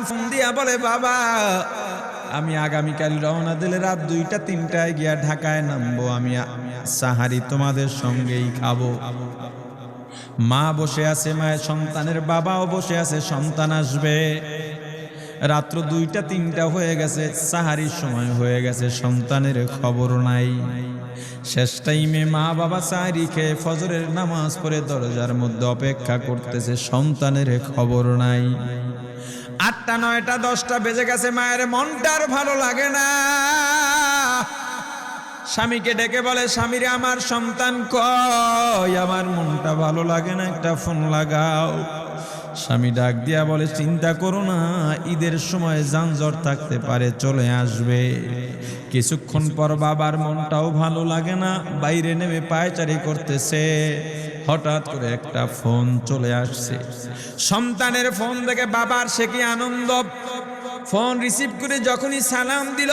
Phone দিয়া বলে, বাবা আমি আগামীকাল রওনা দিলে রাত 2টা-3টায় গিয়া ঢাকায় নামবো, আমি সাহারি তোমাদের সঙ্গেই খাবো। মা বসে আছে, মায়ের সন্তানের বাবাও বসে আছে, সন্তান আসবে। রাত্র 2টা-3টা হয়ে গেছে, সাহারির সময় হয়ে গেছে, সন্তানের খবর নাই। শেষ টাইমে মা বাবা সাহারি খেয়ে ফজরের নামাজ পড়ে দরজার মধ্যে অপেক্ষা করতেছে, সন্তানের খবর নাই। 8টা, 9টা, 10টা বেজে গেছে, মায়ের মনটা আর ভালো লাগে না। স্বামীকে ডেকে বলে, স্বামীরে আমার সন্তান কই, আমার মনটা ভালো লাগে না, একটা ফোন লাগাও। স্বামী ডাক দিয়া বলে, চিন্তা করো না, ঈদের সময় যানজট থাকতে পারে, চলে আসবে। কিছুক্ষণ পর বাবার মনটাও ভালো লাগে না, বাইরে নেমে পায়চারি করতেছে। হঠাৎ করে একটা ফোন চলে আসছে। সন্তানের ফোন দেখে বাবার সে কি আনন্দ। ফোন রিসিভ করে যখনই সালাম দিল,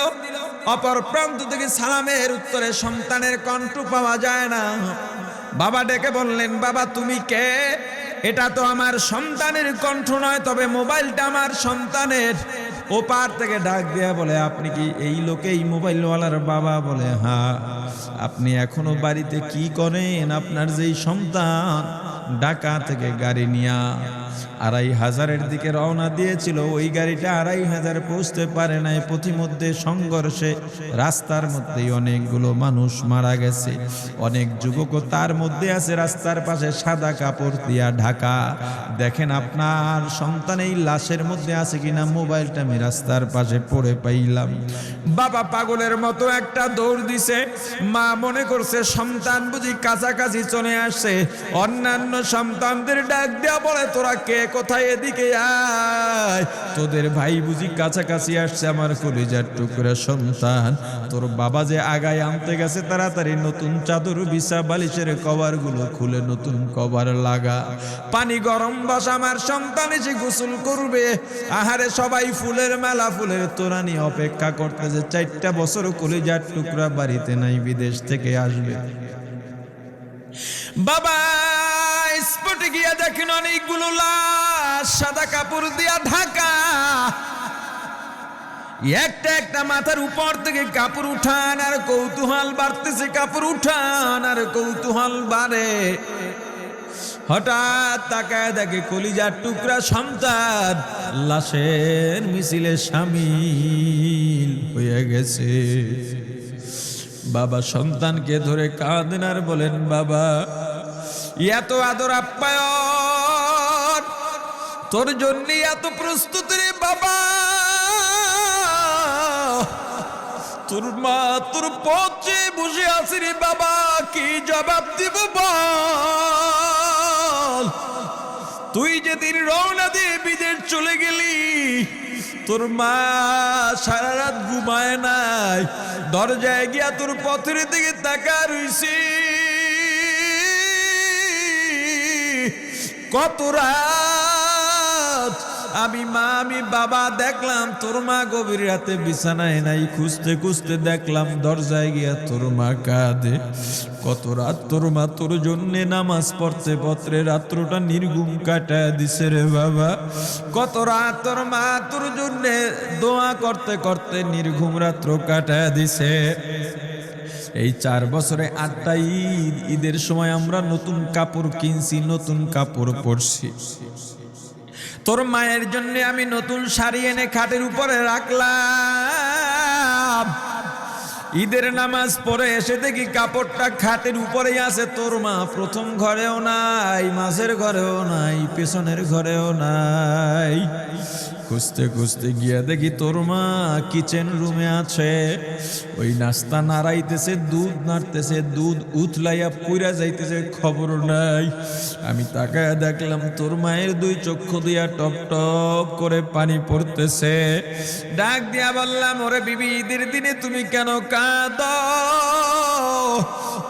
অপর প্রান্ত থেকে সালামের উত্তরে সন্তানের কণ্ঠ পাওয়া যায় না। বাবা ডেকে বললেন, বাবা তুমি কে? এটা তো আমার সন্তানের কণ্ঠ নয়, তবে মোবাইলটা আমার সন্তানের। ওপার থেকে ডাক দেয়া বলে, আপনি কি এই লোকেই মোবাইলওয়ালার বাবা? বলে, হ্যাঁ। আপনি এখনো বাড়িতে কি করেন? আপনার যেই সন্তান ঢাকা থেকে গাড়ি নিয়া 2500-এর দিকে রওনা দিয়েছিল, ওই গাড়িটা 2500 পৌঁছতে পারে নাই। পথিমধ্যে সংঘর্ষে রাস্তার মধ্যেই অনেকগুলো মানুষ মারা গেছে, অনেক যুবকও তার মধ্যে আছে। রাস্তার পাশে সাদা কাপড় দিয়া ঢাকা। দেখেন আপনার সন্তান এই লাশের মধ্যে আছে কিনা। মোবাইলটা আমি রাস্তার পাশে পড়ে পাইলাম। বাবা পাগলের মতো একটা দৌড় দিছে। মা মনে করছে সন্তান বুঝি কাছাকাছি চলে আসছে। অন্যান্য সন্তানদের ডাক দেয়া বলে, তোরা কে, কোথায়, এদিকে আয়, তোদের ভাই বুঝি কাছাকাছি আসছে। আমার কলিজার টুকরা সন্তান, তোর বাবা যে আগায় আনতে গেছে, তাড়াতাড়ি নতুন চাদর বিছা, বালিশের কভার গুলো খুলে নতুন কভার লাগা, পানি গরম বসা, আমার সন্তান এসে গোসল করবে। আহারে সবাই ফুলের মেলা, ফুলের তোড়া নিয়ে অপেক্ষা করতেছে। 4টা বছর কলিজার টুকরা বাড়িতে নাই, বিদেশ থেকে আসবে। বাবা স্পটে গিয়া দেখেন অনেকগুলো লাশ সাদা কাপড় দিয়া ঢাকা। একটা একটা মাথার উপর থেকে কাপড় উঠান আর কৌতূহল বাড়তেছে, কাপড় উঠান আর কৌতূহল বাড়ে। হঠাৎ তাকায় দেখে কলিজার টুকরা সন্তান লাশের মিছিলে শামিল হয়ে গেছে। বাবা সন্তানকে ধরে কাঁদেন আর বলেন, বাবা এত আদর আপ্যায়ন তোর জন্য, এত প্রস্তুতি রে বাবা। তোর মা তোর পথে বসে আছে রে বাবা, কি জবাব দিব বল? তুই যেদিন রওনা দিয়ে বিদেশ চলে গেলি, তোর মা সারা রাত ঘুমায় নাই, দরজায় গিয়া তোর পথের দিকে তাকা রইছি। কত রাত আমি মা আমি বাবা দেখলাম, তোর মা গভীর রাতে বিছানায় নাই, খুঁজতে খুঁজতে দেখলাম দরজায় গিয়া তোর মা কাঁদে। কত রাত তোর মা তোর জন্যে নামাজ পড়তে পড়তে রাত্রটা নির্ঘুম কাটায় দিছে রে বাবা। কত রাত তোর মা তোর জন্যে দোয়া করতে করতে নির্ঘুম রাত্র কাটায় দিছে। এই 4 বছরে 8টা ঈদ, ঈদের সময় আমরা নতুন কাপড় কিনছি, নতুন কাপড় পরছি। তোর মায়ের জন্য আমি নতুন শাড়ি এনে খাটের উপরে রাখলাম। ঈদের নামাজ পড়ে এসে দেখি কাপড়টা খাটের উপরেই আছে। তোর মা প্রথম ঘরেও নাই, মাঝের ঘরেও নাই, পেছনের ঘরেও নাই। খুঁজতে খুঁজতে গিয়া দেখি তোর মা কিচেন রুমে আছে। ওই নাস্তা নাড়াইতেছে, দুধ নাড়তেছে, দুধ উথলাইয়া পুইরা যাইতেছে, খবর নাই। আমি তাকায় দেখলাম তোর মায়ের 2 চক্ষু দিয়া টপ টপ করে পানি পড়তেছে। ডাক দিয়া বললাম, ওরে বিবি, ঈদের দিনে তুমি কেন কাঁদো?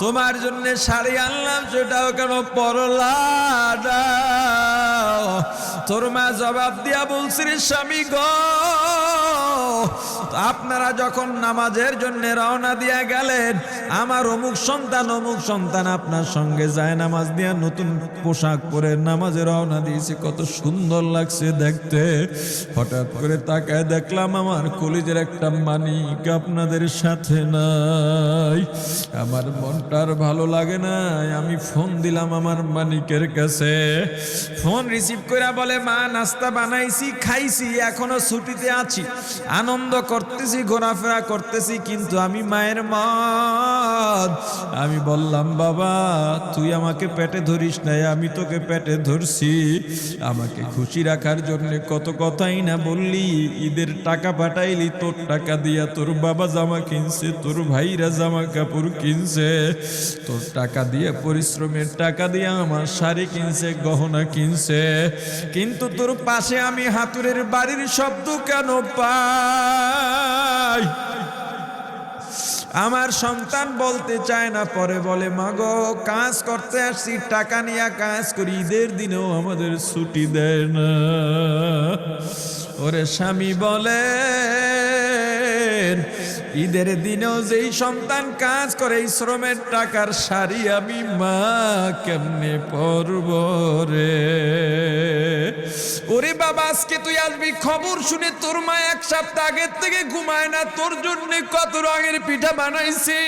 তোমার জন্য শাড়ি আনলাম, সেটাও কেন পরলা না? তোর মা জবাব দিয়া বলছে, রে স্বামী গো, আপনারা যখন নামাজের জন্য রওনা দিয়া গেলেন, আমার অমুক সন্তান আপনার সঙ্গে যায় নামাজ দিয়া নতুন পোশাক পরে নামাজে রওনা দিয়েছে, কত সুন্দর লাগছে দেখতে। হঠাৎ করে তাকায় দেখলাম আমার কলিজের একটা মানিক আপনাদের সাথে নাই। আমার মনটার ভালো লাগে না, আমি ফোন দিলাম আমার মানিকের কাছে। ফোন রিসিভ করে বলে, মা নাস্তা বানাইছি, খাইছি, এখনো ছুটিতে আছি, আনন্দ করতেছি, ঘোরাফেরা করতেছি, কিন্তু আমি মায়ের মত। আমি বললাম, বাবা তুই আমাকে পেটে ধরিস নাই, আমি তোকে পেটে ধরছি। আমাকে খুশি রাখার জন্য কত কথাই না বললি, ঈদের টাকা পাঠাইলি, তোর টাকা দিয়া তোর বাবা জামা কিনছে, তোর ভাইরা জামা কাপড় কিনছে, তোর টাকা দিয়ে পরিশ্রমের টাকা দিয়ে আমার শাড়ি কিনছে, গহনা কিনছে, কিন্তু তোর পাশে আমি হাতুড়ের বাড়ির শব্দ কেন পাই? আমার সন্তান বলতে চায় না, পরে বলে, মাগো কাজ করতে আসছি, টাকা নিয়ে কাজ করি, ঈদের দিনেও আমাদের ছুটি দেয় না। ওরে স্বামী বলে, ঈদের দিনেও যেই সন্তান কাজ করে, এই শ্রমের টাকার শাড়ি আমি মা কেমনে পরব রে? ওরে বাবা, আজকে তুই আসবি, খবর শুনে তোর মা এক সপ্তাহ আগের থেকে ঘুমায় না, তোর জন্য কত রঙের পিঠা বানাইছি,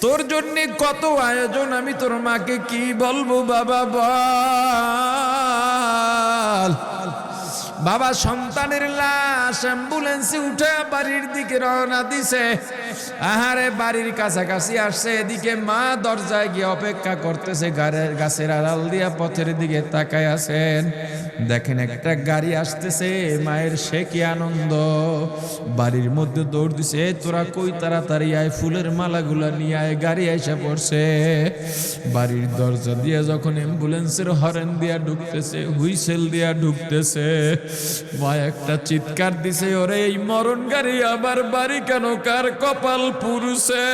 তোর জন্য কত আয়োজন, আমি তোর মাকে কি বলবো বাবা বল। বাবা সন্তানের লাশ অ্যাম্বুলেন্সে উঠে বাড়ির দিকে রওনা দিছে। আহারে বাড়ির কাছাকাছি আসছে, এদিকে মা দরজায় গিয়ে অপেক্ষা করতেছে, গাছের আড়াল দিয়া পথের দিকে তাকায় আছেন। দেখেন একটা গাড়ি আসতেছে, মায়ের সে কি আনন্দ, বাড়ির মধ্যে দৌড় দিছে, তোরা কই, তাড়াতাড়ি আয়, ফুলের মালাগুলা নিয়ে আয়, গাড়ি এসে পড়ছে। বাড়ির দরজা দিয়ে যখন অ্যাম্বুলেন্সের হরেন দিয়া ঢুকতেছে, হুইসেল দিয়া ঢুকতেছে, মা একটা চিৎকার দিছে, ওরে এই মরণ গাড়ি আবার বাড়ি কেন, কার কপাল পুরুষে?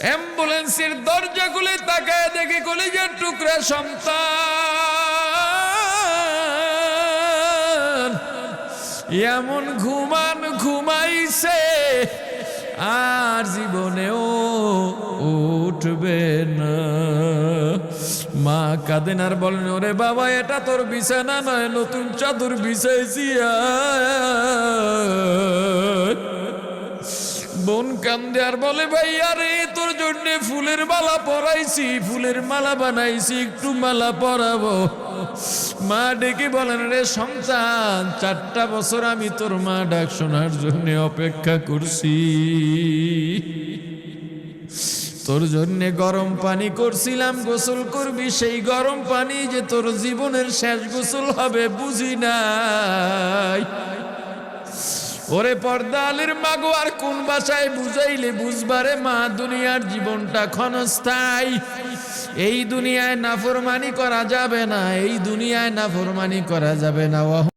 অ্যাম্বুলেন্সের দরজা খুলে তাকায় দেখে কলিজার টুকরা সন্তান এমন ঘুমাইছে, আর জীবনেও উঠবে না। মা কাঁদেন আর বলেন, ওরে বাবা এটা তোর বিছানা নয়, নতুন চাদর বিছাইছি। বোন কান্দে আর বলে, ভাই আরে তোর জন্য ফুলের মালা পরাইছি, ফুলের মালা বানাইছি, একটু মালা পরাবো। মা ডেকে বলেন, রে সন্তান, 4টা বছর আমি তোর মা ডাক শোনার জন্য অপেক্ষা করছি, তোর জন্য গরম পানি করছিলাম, গোসল করবি, সেই গরম পানি যে তোর জীবনের শেষ গোসল হবে বুঝি নাই। ওরে পর্দালের মাগো, আর কোন ভাষায় বুঝাইলে বুঝবারে মা, দুনিয়ার জীবনটা ক্ষণস্থায়ী, এই দুনিয়ায় নাফরমানি করা যাবে না, এই দুনিয়ায় নাফরমানি করা যাবে না।